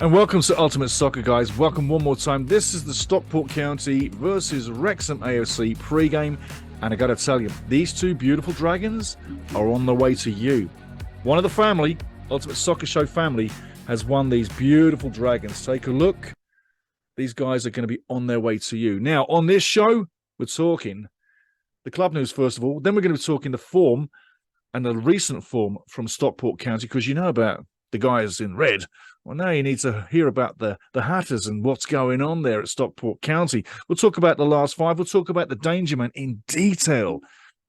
And welcome to Ultimate Soccer, guys. Welcome one more time. This is the Stockport County versus Wrexham AFC pre-game. And I got to tell you, these two beautiful dragons are on the way to you. One of the family, Ultimate Soccer Show family, has won these beautiful dragons. Take a look. These guys are going to be on their way to you. Now, on this show, we're talking the club news, first of all. Then we're going to be talking the form and the recent form from Stockport County, because you know about the guys in red. Well, now you need to hear about the Hatters and what's going on there at Stockport County. We'll talk about the last five. We'll talk about the Dangermen in detail.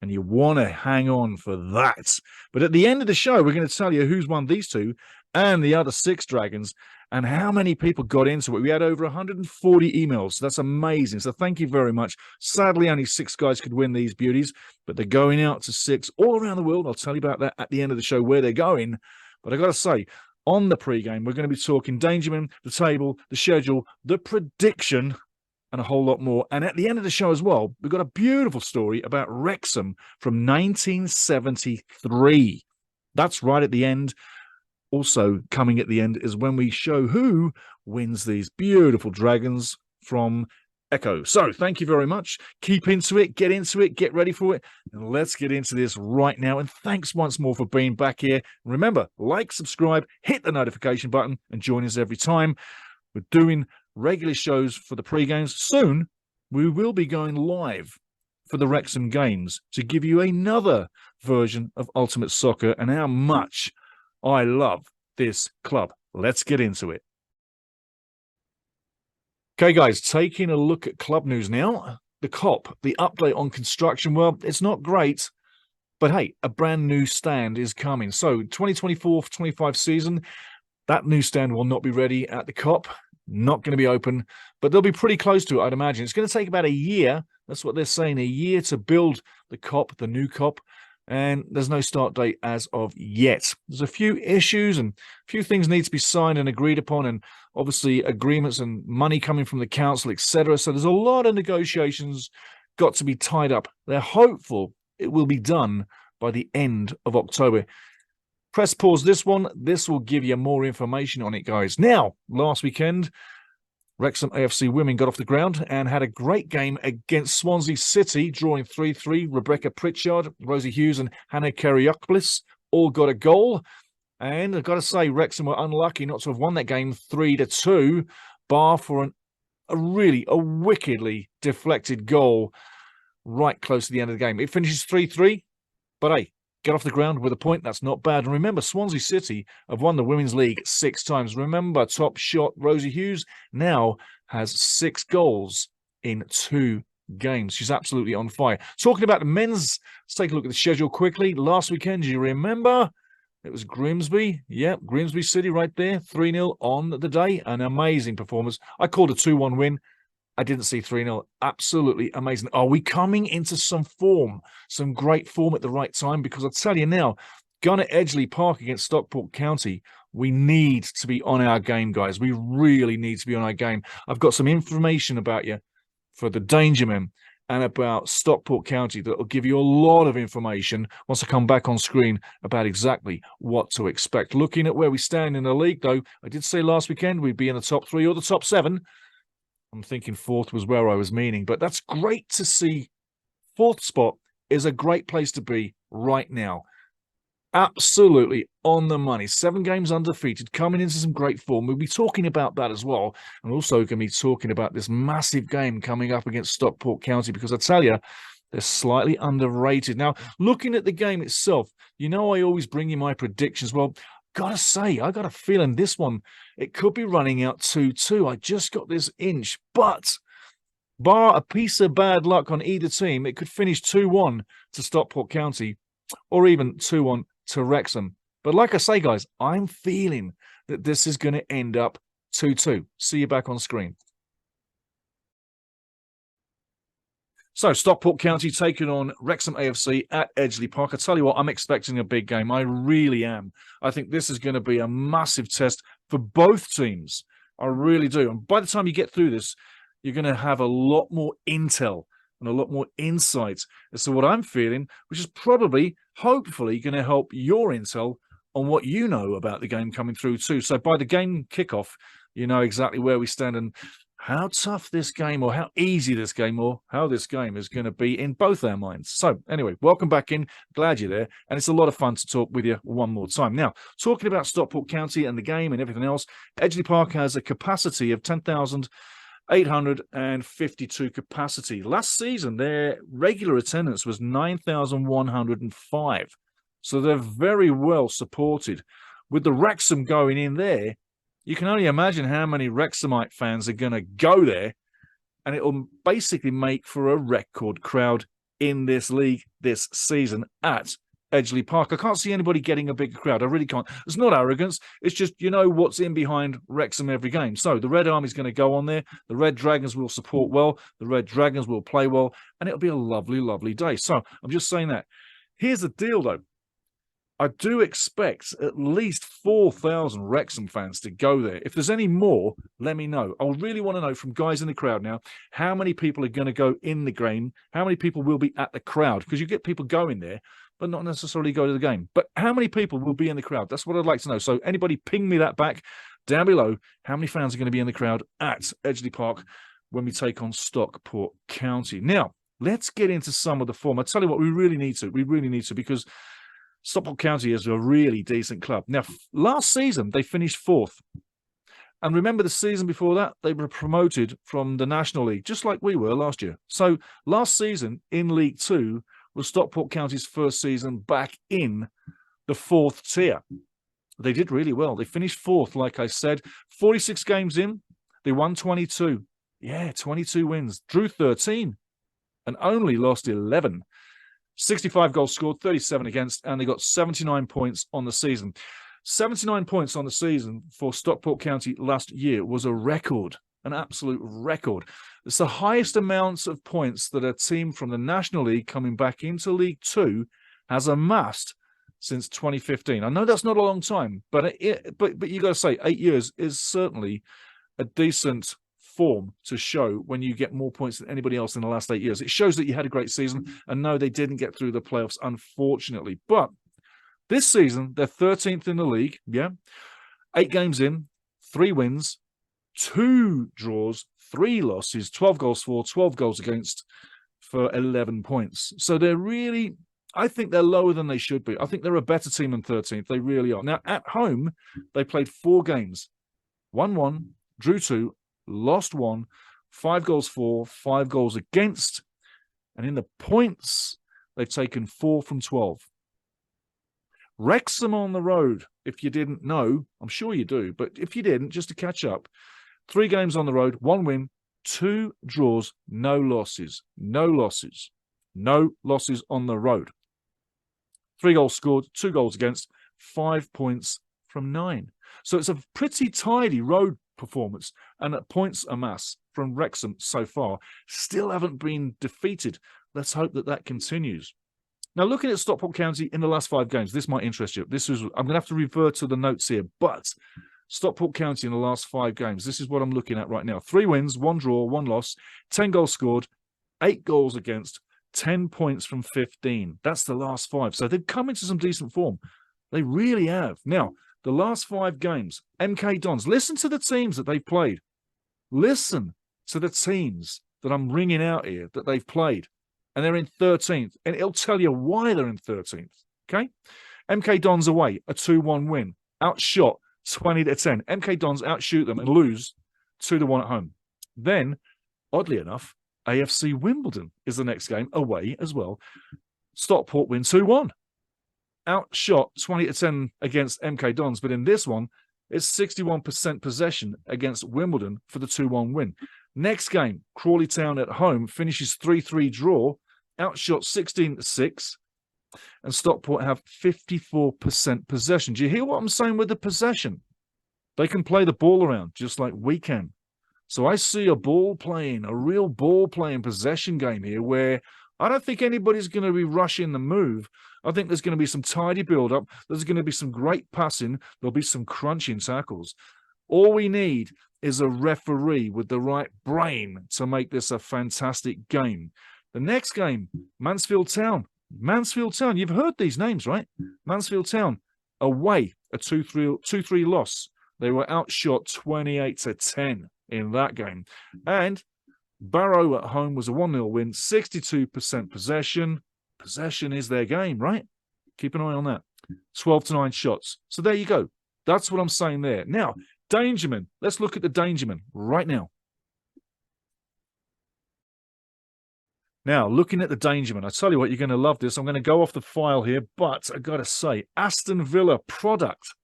And you want to hang on for that. But at the end of the show, we're going to tell you who's won these two and the other six dragons and how many people got into it. We had over 140 emails. That's amazing. So thank you very much. Sadly, only six guys could win these beauties, but they're going out to six all around the world. I'll tell you about that at the end of the show, where they're going. But I got to say, on the pre-game, we're going to be talking Dangermen, the table, the schedule, the prediction, and a whole lot more. And at the end of the show as well, we've got a beautiful story about Wrexham from 1973. That's right at the end. Also coming at the end is when we show who wins these beautiful dragons from Echo. So thank you very much. Keep into it, get ready for it, and let's get into this right now. And thanks once more for being back here. Remember, like, subscribe, hit the notification button, and join us every time. We're doing regular shows for the pre-games. Soon, we will be going live for the Wrexham games to give you another version of Ultimate Soccer and how much I love this club. Let's get into it. Okay, guys, taking a look at club news now. The COP, the update on construction, well, it's not great, but hey, a brand new stand is coming. So 2024-25 season, that new stand will not be ready at the COP, not going to be open, but they'll be pretty close to it, I'd imagine. It's going to take about a year. That's what they're saying, a year to build the COP, the new COP. And there's no start date as of yet. There's a few issues and a few things need to be signed and agreed upon, and obviously agreements and money coming from the council, etc. So there's a lot of negotiations got to be tied up. They're hopeful it will be done by the end of October. Press pause this one. This will give you more information on it, guys. Now, last weekend, Wrexham AFC women got off the ground and had a great game against Swansea City, drawing 3-3. Rebecca Pritchard, Rosie Hughes, and Hannah Keriopoulos all got a goal. And I've got to say, Wrexham were unlucky not to have won that game 3-2, bar for a wickedly deflected goal right close to the end of the game. It finishes 3-3, but hey, get off the ground with a point. That's not bad. And remember, Swansea City have won the Women's League 6 times. Remember, top shot Rosie Hughes now has 6 goals in 2 games. She's absolutely on fire. Talking about the men's, let's take a look at the schedule quickly. Last weekend, do you remember? It was Grimsby. Yep, Grimsby City right there. 3-0 on the day. An amazing performance. I called a 2-1 win. I didn't see 3-0. Absolutely amazing. Are we coming into some form, some great form at the right time? Because I'll tell you now, going at Edgeley Park against Stockport County, we need to be on our game, guys. We really need to be on our game. I've got some information about you for the Dangermen and about Stockport County that will give you a lot of information once I come back on screen about exactly what to expect. Looking at where we stand in the league, though, I did say last weekend we'd be in the top 3 or the top 7. I'm thinking 4th was where I was meaning, but that's great to see. 4th spot is a great place to be right now. Absolutely on the money. 7 games undefeated, coming into some great form. We'll be talking about that as well. And also going to be talking about this massive game coming up against Stockport County, because I tell you, they're slightly underrated. Now, looking at the game itself, you know I always bring you my predictions. Well, gotta say, I got a feeling this one, it could be running out 2-2. I just got this inch, but bar a piece of bad luck on either team, it could finish 2-1 to Stockport County or even 2-1 to Wrexham. But like I say, guys, I'm feeling that this is going to end up 2-2. See you back on screen. So, Stockport County taking on Wrexham AFC at Edgeley Park. I tell you what, I'm expecting a big game. I really am. I think this is going to be a massive test for both teams. I really do. And by the time you get through this, you're going to have a lot more intel and a lot more insight as to what I'm feeling, which is probably, hopefully, going to help your intel on what you know about the game coming through too. So by the game kickoff, you know exactly where we stand and how tough this game or how easy this game or how this game is going to be in both our minds. So anyway, welcome back in. Glad you're there. And it's a lot of fun to talk with you one more time. Now, talking about Stockport County and the game and everything else, Edgeley Park has a capacity of 10,852 capacity. Last season, their regular attendance was 9,105. So they're very well supported. With the Wrexham going in there, you can only imagine how many Wrexhamite fans are going to go there, and it will basically make for a record crowd in this league this season at Edgeley Park. I can't see anybody getting a bigger crowd. I really can't. It's not arrogance. It's just, you know, what's in behind Wrexham every game. So the Red Army's going to go on there. The Red Dragons will support well. The Red Dragons will play well, and it'll be a lovely, lovely day. So I'm just saying that. Here's the deal, though. I do expect at least 4,000 Wrexham fans to go there. If there's any more, let me know. I really want to know from guys in the crowd now, how many people are going to go in the game, how many people will be at the crowd, because you get people going there, but not necessarily go to the game. But how many people will be in the crowd? That's what I'd like to know. So anybody ping me that back down below. How many fans are going to be in the crowd at Edgeley Park when we take on Stockport County? Now, let's get into some of the form. I tell you what, we really need to. We really need to, because Stockport County is a really decent club. Now, last season, they finished 4th. And remember the season before that, they were promoted from the National League, just like we were last year. So last season in League 2 was Stockport County's first season back in the 4th tier. They did really well. They finished 4th, like I said. 46 games in, they won 22. Yeah, 22 wins. Drew 13 and only lost 11. 65 goals scored, 37 against, and they got 79 points on the season. 79 points on the season for Stockport County last year was a record, an absolute record. It's the highest amounts of points that a team from the National League coming back into League 2 has amassed since 2015. I know that's not a long time, but you got to say 8 years is certainly a decent form to show when you get more points than anybody else in the last 8 years. It shows that you had a great season, and no, they didn't get through the playoffs, unfortunately. But this season, they're 13th in the league, yeah? 8 games in, 3 wins, 2 draws, 3 losses, 12 goals for, 12 goals against for 11 points. So they're really, I think they're lower than they should be. I think they're a better team than 13th. They really are. Now, at home, they played 4 games, won 1, drew 2, lost 1, 5 goals for, 5 goals against, and in the points, they've taken 4 from 12. Wrexham on the road, if you didn't know, I'm sure you do, but if you didn't, just to catch up, 3 games on the road, 1 win, 2 draws, no losses, no losses, no losses on the road. 3 goals scored, 2 goals against, 5 points from 9. So it's a pretty tidy road performance, and at points amassed from Wrexham so far, still haven't been defeated. Let's hope that that continues. Now, looking at Stockport County in the last 5 games, this might interest you. I'm going to have to revert to the notes here, but Stockport County in the last 5 games, this is what I'm looking at right now. 3 wins, 1 draw, 1 loss, 10 goals scored, 8 goals against, 10 points from 15. That's the last 5. So they've come into some decent form. They really have. Now, the last 5 games, MK Dons, listen to the teams that they've played. Listen to the teams that I'm ringing out here that they've played. And they're in 13th. And it'll tell you why they're in 13th. Okay? MK Dons away, a 2-1 win. Outshot 20-10. MK Dons outshoot them and lose 2-1 at home. Then, oddly enough, AFC Wimbledon is the next game away as well. Stockport win 2-1. Outshot 20-10 against MK Dons, but in this one, it's 61% possession against Wimbledon for the 2-1 win. Next game, Crawley Town at home finishes 3-3 draw, outshot 16-6, and Stockport have 54% possession. Do you hear what I'm saying with the possession? They can play the ball around just like we can. So I see a real ball-playing possession game here where I don't think anybody's going to be rushing the move. I think there's going to be some tidy build-up. There's going to be some great passing. There'll be some crunching tackles. All we need is a referee with the right brain to make this a fantastic game. The next game, Mansfield Town. Mansfield Town, you've heard these names, right? Mansfield Town, away, a 2-3 loss. They were outshot 28-10 in that game. And Barrow at home was a 1-0 win, 62% possession. Possession is their game, right? Keep an eye on that. 12-9 shots. So there you go. That's what I'm saying there. Now, Dangermen. Let's look at the Dangermen right now. Now, looking at the Dangermen, I tell you what, you're going to love this. I'm going to go off the file here, but I got to say, Aston Villa product,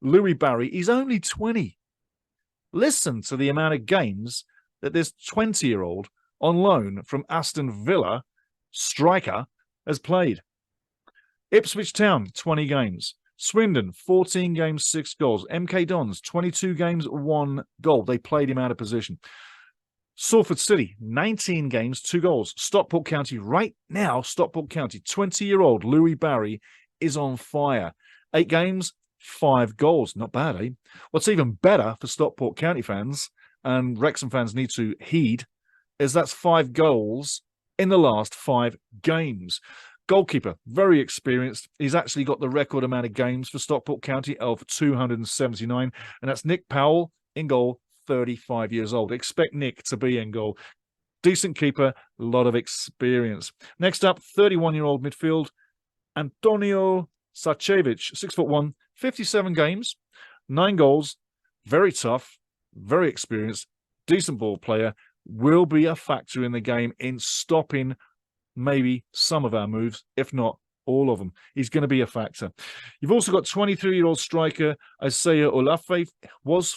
Louis Barry, he's only 20. Listen to the amount of games that this 20-year-old on loan from Aston Villa striker has played. Ipswich Town, 20 games. Swindon, 14 games, 6 goals. MK Dons, 22 games, 1 goal. They played him out of position. Salford City, 19 games, 2 goals. Stockport County, right now, Stockport County, 20-year-old Louis Barry is on fire. 8 games, 5 goals. Not bad, eh? What's even better for Stockport County fans, and Wrexham fans need to heed, is that's 5 goals in the last 5 games. Goalkeeper, very experienced. He's actually got the record amount of games for Stockport County of 279, and that's Nick Powell in goal, 35 years old. Expect Nick to be in goal. Decent keeper, a lot of experience. Next up, 31-year-old midfield, Antonio Sarcevic, 6'1", 57 games, 9 goals, very tough, very experienced, decent ball player, will be a factor in the game in stopping maybe some of our moves, if not all of them. He's going to be a factor. You've also got 23-year-old striker Isaiah Olafe, was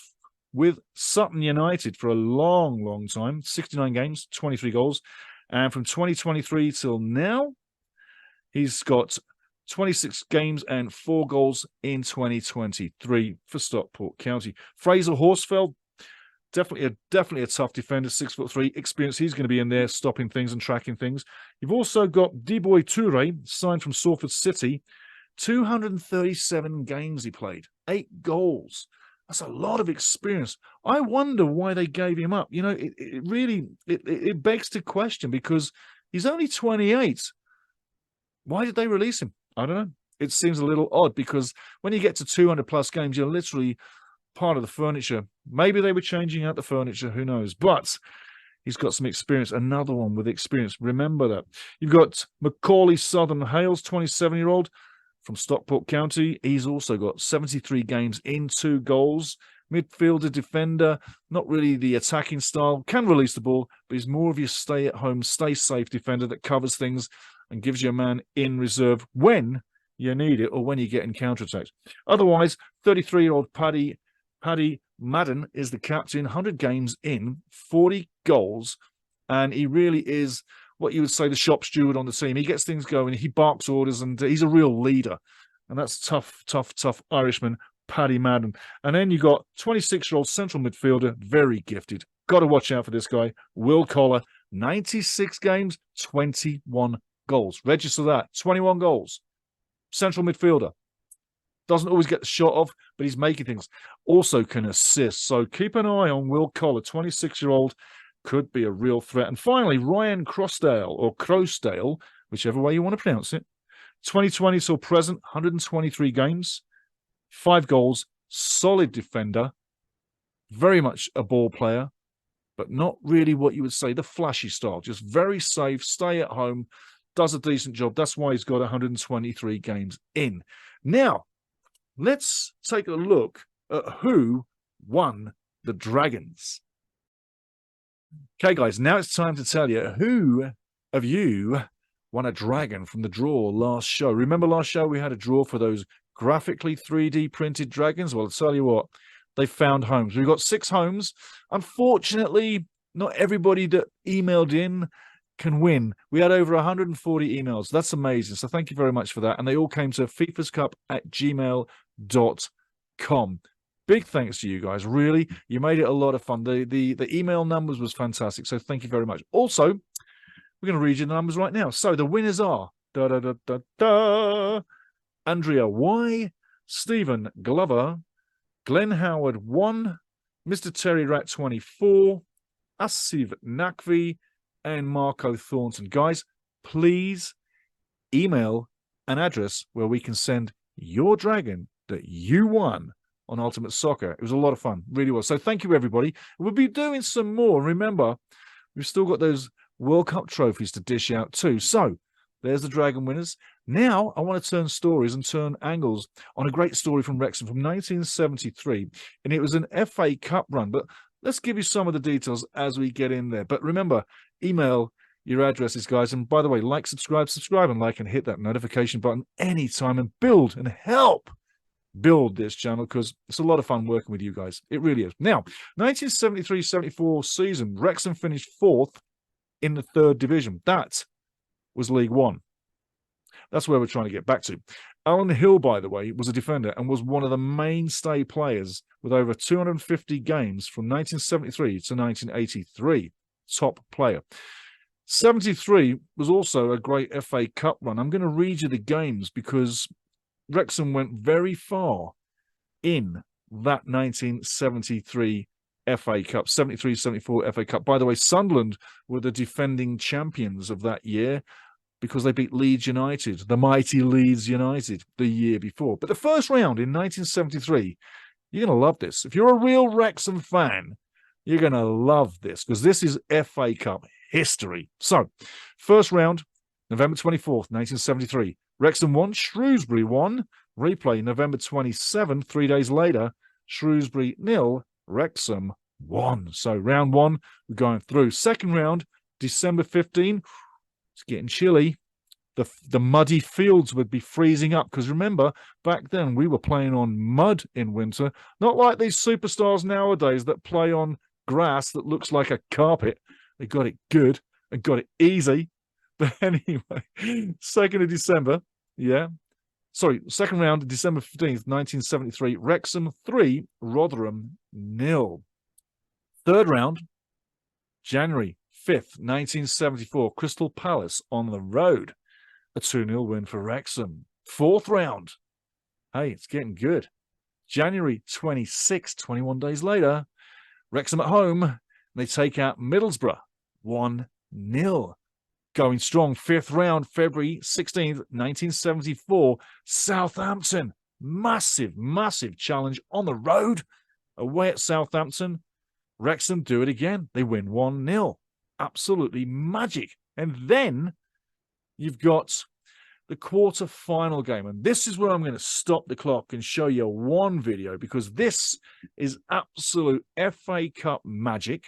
with Sutton United for a long, long time, 69 games, 23 goals. And from 2023 till now, he's got 26 games and 4 goals in 2023 for Stockport County. Fraser Horsfeld, definitely a tough defender, 6'3", experience. He's going to be in there stopping things and tracking things. You've also got Diboy Toure, signed from Salford City. 237 games he played, 8 goals. That's a lot of experience. I wonder why they gave him up. You know, it really begs to question, because he's only 28. Why did they release him? I don't know. It seems a little odd, because when you get to 200-plus games, you're literally part of the furniture. Maybe they were changing out the furniture. Who knows? But he's got some experience. Another one with experience. Remember that. You've got Macaulay Southern Hales, 27-year-old from Stockport County. He's also got 73 games in 2 goals. Midfielder, defender, not really the attacking style. Can release the ball, but he's more of your stay-at-home, stay-safe defender that covers things and gives you a man in reserve when you need it or when you get in counter-attacks. Otherwise, 33-year-old Paddy Madden is the captain, 100 games in, 40 goals, and he really is what you would say the shop steward on the team. He gets things going, he barks orders, and he's a real leader. And that's tough Irishman, Paddy Madden. And then you got 26-year-old central midfielder, very gifted. Got to watch out for this guy, Will Collar, 96 games, 21 goals. Register that, 21 goals. Central midfielder. Doesn't always get the shot off, but he's making things. Also can assist. So keep an eye on Will Collar, 26-year-old. Could be a real threat. And finally, Ryan Crossdale, or Crosdale, whichever way you want to pronounce it. 2020 till present, 123 games, 5 goals, solid defender, very much a ball player, but not really what you would say the flashy style. Just very safe, stay at home, does a decent job. That's why he's got 123 games in. Now, let's take a look at who won the Dragons. Okay, guys, now it's time to tell you who of you won a dragon from the draw last show. Remember last show we had a draw for those graphically 3D printed dragons? Well, I'll tell you what, they found homes. We've got 6 homes. Unfortunately, not everybody that emailed in can win. We had over 140 emails. That's amazing. So thank you very much for that. And they all came to fifascup@gmail.com. Big thanks to you guys. Really, you made it a lot of fun. The email numbers was fantastic. So thank you very much. Also, we're going to read you the numbers right now. So the winners are Andrea Y, Stephen Glover, Glenn Howard 1, Mr. Terry Rat 24, Asiv Nakvi, and Marco Thornton. Guys, please email an address where we can send your dragon that you won on Ultimate Soccer. It was a lot of fun, really was. So thank you, everybody. We'll be doing some more. Remember, we've still got those World Cup trophies to dish out too. So there's the Dragon winners. Now I want to turn stories and turn angles on a great story from Wrexham from 1973. And it was an FA Cup run. But let's give you some of the details as we get in there. But remember, email your addresses, guys. And by the way, like, subscribe, and like, and hit that notification button anytime and build and help build this channel because it's a lot of fun working with you guys. It really is. Now, 1973-74 season, Wrexham finished 4th in the 3rd division. That was League One. That's where we're trying to get back to. Alan Hill, by the way, was a defender and was one of the mainstay players with over 250 games from 1973 to 1983. Top player. 73 was also a great FA Cup run. I'm going to read you the games because Wrexham went very far in that 1973 FA Cup, 73-74 FA Cup. By the way, Sunderland were the defending champions of that year because they beat Leeds United, the mighty Leeds United, the year before. But the first round in 1973, you're going to love this. If you're a real Wrexham fan, you're going to love this because this is FA Cup history. So, first round, November 24th, 1973. Wrexham won, Shrewsbury won. Replay, November 27th, 3 days later. Shrewsbury 0, Wrexham 1. So, round 1, we're going through. Second round, December 15. It's getting chilly. The muddy fields would be freezing up because remember, back then we were playing on mud in winter, not like these superstars nowadays that play on grass that looks like a carpet. They got it good and got it easy. But anyway, 2nd of December, second round, December 15th, 1973, Wrexham 3, Rotherham 0. Third round, January 5th, 1974, Crystal Palace on the road. A 2-0 win for Wrexham. Fourth round, hey, it's getting good. January 26th, 21 days later, Wrexham at home, they take out Middlesbrough 1-0. Going strong, 5th round, February 16th, 1974, Southampton. Massive, massive challenge on the road. Away at Southampton, Wrexham do it again. They win 1-0. Absolutely magic. And then you've got the quarter-final game. And this is where I'm going to stop the clock and show you one video because this is absolute FA Cup magic.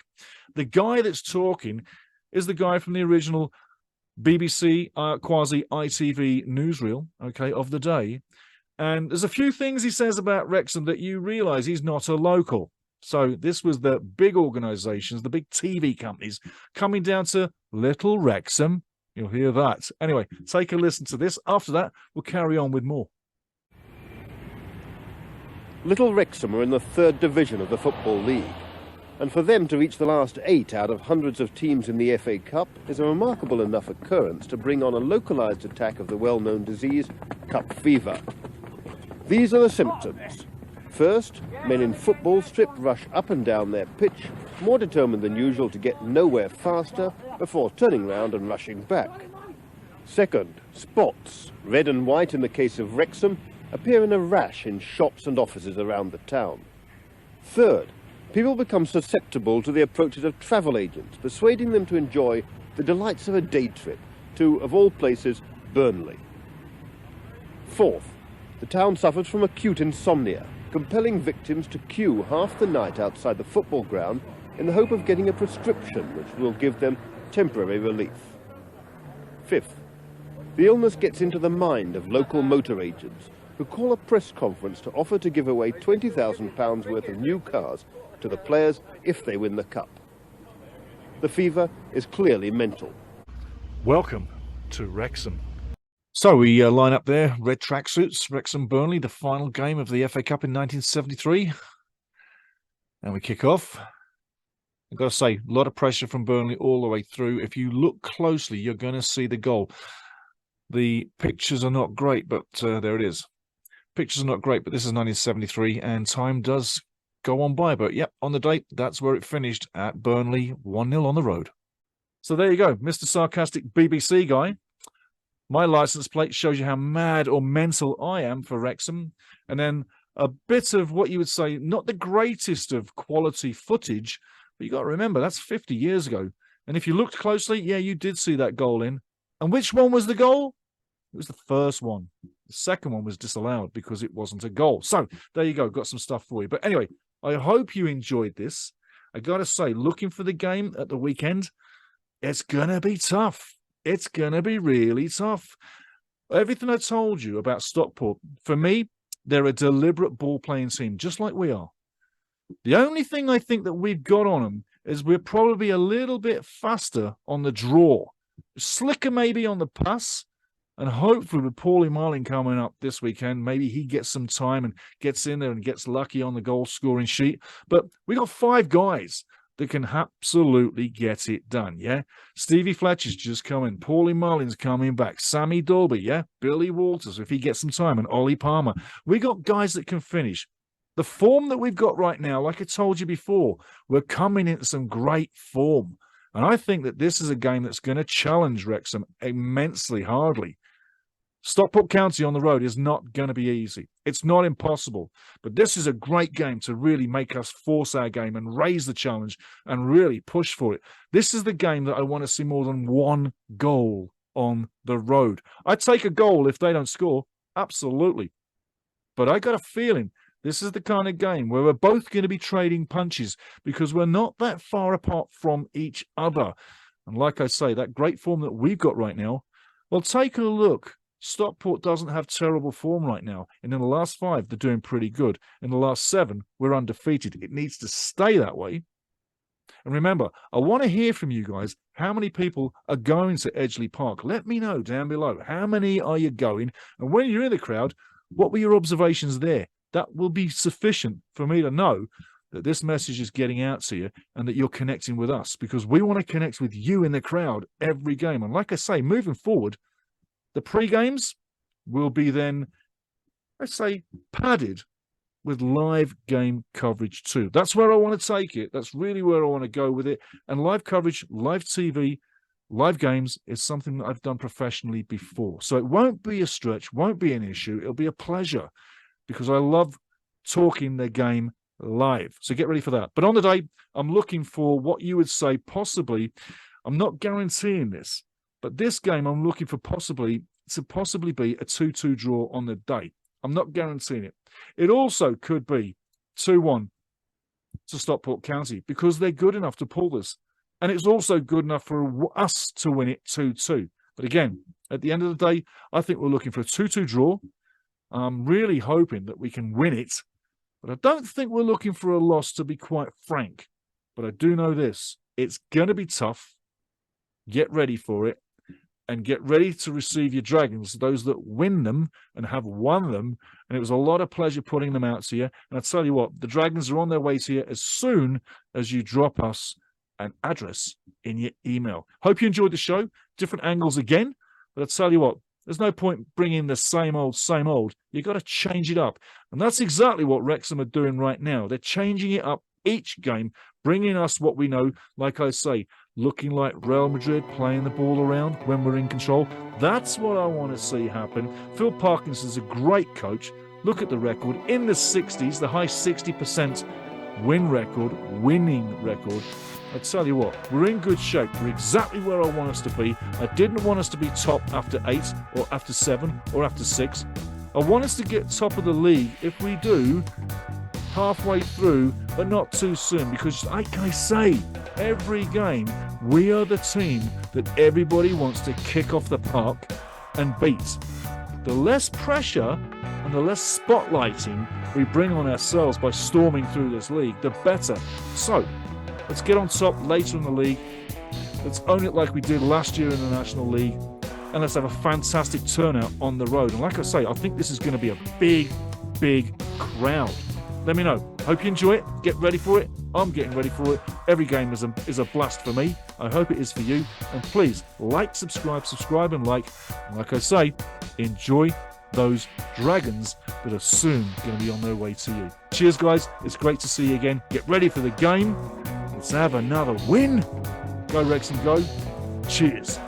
The guy that's talking is the guy from the original BBC quasi-ITV newsreel, of the day. And there's a few things he says about Wrexham that you realise he's not a local. So this was the big organisations, the big TV companies, coming down to Little Wrexham. You'll hear that. Anyway, take a listen to this. After that, we'll carry on with more. Little Wrexham are in the 3rd division of the Football League. And for them to reach the last 8 out of hundreds of teams in the FA Cup is a remarkable enough occurrence to bring on a localised attack of the well-known disease, cup fever. These are the symptoms. First, men in football strip rush up and down their pitch, more determined than usual to get nowhere faster before turning round and rushing back. Second, spots, red and white in the case of Wrexham, appear in a rash in shops and offices around the town. Third, people become susceptible to the approaches of travel agents, persuading them to enjoy the delights of a day trip to, of all places, Burnley. Fourth, the town suffers from acute insomnia, compelling victims to queue half the night outside the football ground in the hope of getting a prescription which will give them temporary relief. Fifth, the illness gets into the mind of local motor agents who call a press conference to offer to give away £20,000 worth of new cars to the players if they win the cup. The fever is clearly mental. Welcome to Wrexham. So we line up there, red tracksuits, Wrexham Burnley, the final game of the FA Cup in 1973. And we kick off. I've got to say, a lot of pressure from Burnley all the way through. If you look closely, you're going to see the goal. The pictures are not great, but there it is. Pictures are not great, but this is 1973, and time does go on by. But yep, on the date, that's where it finished at Burnley, 1-0 on the road. So there you go, Mr. Sarcastic BBC guy. My license plate shows you how mad or mental I am for Wrexham. And then a bit of what you would say, not the greatest of quality footage, but you got to remember, that's 50 years ago. And if you looked closely, yeah, you did see that goal in. And which one was the goal? It was the first one. The second one was disallowed because it wasn't a goal. So there you go. Got some stuff for you. But anyway, I hope you enjoyed this. I got to say, looking for the game at the weekend, it's going to be tough. It's going to be really tough. Everything I told you about Stockport, for me, they're a deliberate ball-playing team, just like we are. The only thing I think that we've got on them is we're probably a little bit faster on the draw. Slicker maybe on the pass. And hopefully with Paulie Marling coming up this weekend, maybe he gets some time and gets in there and gets lucky on the goal-scoring sheet. But we got 5 guys that can absolutely get it done, yeah? Stevie Fletcher's just coming. Paulie Marling's coming back. Sammy Dolby, yeah? Billy Walters, if he gets some time, and Ollie Palmer. We got guys that can finish. The form that we've got right now, like I told you before, we're coming into some great form. And I think that this is a game that's going to challenge Wrexham immensely hardly. Stockport County on the road is not going to be easy. It's not impossible. But this is a great game to really make us force our game and raise the challenge and really push for it. This is the game that I want to see more than 1 goal on the road. I'd take a goal if they don't score. Absolutely. But I got a feeling this is the kind of game where we're both going to be trading punches because we're not that far apart from each other. And like I say, that great form that we've got right now, well, take a look. Stockport doesn't have terrible form right now. And in the last 5, they're doing pretty good. In the last 7, we're undefeated. It needs to stay that way. And remember, I want to hear from you guys. How many people are going to Edgeley Park? Let me know down below. How many are you going? And when you're in the crowd, what were your observations there? That will be sufficient for me to know that this message is getting out to you and that you're connecting with us because we want to connect with you in the crowd every game. And like I say, moving forward, the pre-games will be then, let's say, padded with live game coverage too. That's where I want to take it. That's really where I want to go with it. And live coverage, live TV, live games is something that I've done professionally before. So it won't be a stretch, won't be an issue. It'll be a pleasure because I love talking the game live. So get ready for that. But on the day, I'm looking for what you would say possibly, I'm not guaranteeing this, but this game, I'm looking for possibly be a 2-2 draw on the day. I'm not guaranteeing it. It also could be 2-1 to Stockport County because they're good enough to pull this. And it's also good enough for us to win it 2-2. But again, at the end of the day, I think we're looking for a 2-2 draw. I'm really hoping that we can win it. But I don't think we're looking for a loss, to be quite frank. But I do know this. It's going to be tough. Get ready for it. And get ready to receive your dragons, those that win them and have won them. And it was a lot of pleasure putting them out to you. And I tell you what, the dragons are on their way to you as soon as you drop us an address in your email. Hope you enjoyed the show. Different angles again. But I tell you what, there's no point bringing the same old, same old. You've got to change it up. And that's exactly what Wrexham are doing right now. They're changing it up each game, bringing us what we know, like I say, looking like Real Madrid, playing the ball around when we're in control. That's what I want to see happen. Phil Parkinson's a great coach. Look at the record. In the 60s, the high 60% winning record. I tell you what, we're in good shape. We're exactly where I want us to be. I didn't want us to be top after 8 or after 7 or after 6. I want us to get top of the league. If we do, halfway through, but not too soon, because like I say, every game, we are the team that everybody wants to kick off the park and beat. The less pressure and the less spotlighting we bring on ourselves by storming through this league, the better. So, let's get on top later in the league. Let's own it like we did last year in the National League. And let's have a fantastic turnout on the road. And like I say, I think this is going to be a big, big crowd. Let me know. Hope you enjoy it. Get ready for it. I'm getting ready for it. Every game is a blast for me. I hope it is for you. And please like, subscribe and like. And like I say, enjoy those dragons that are soon going to be on their way to you. Cheers, guys. It's great to see you again. Get ready for the game. Let's have another win. Go Wrexham, go. Cheers.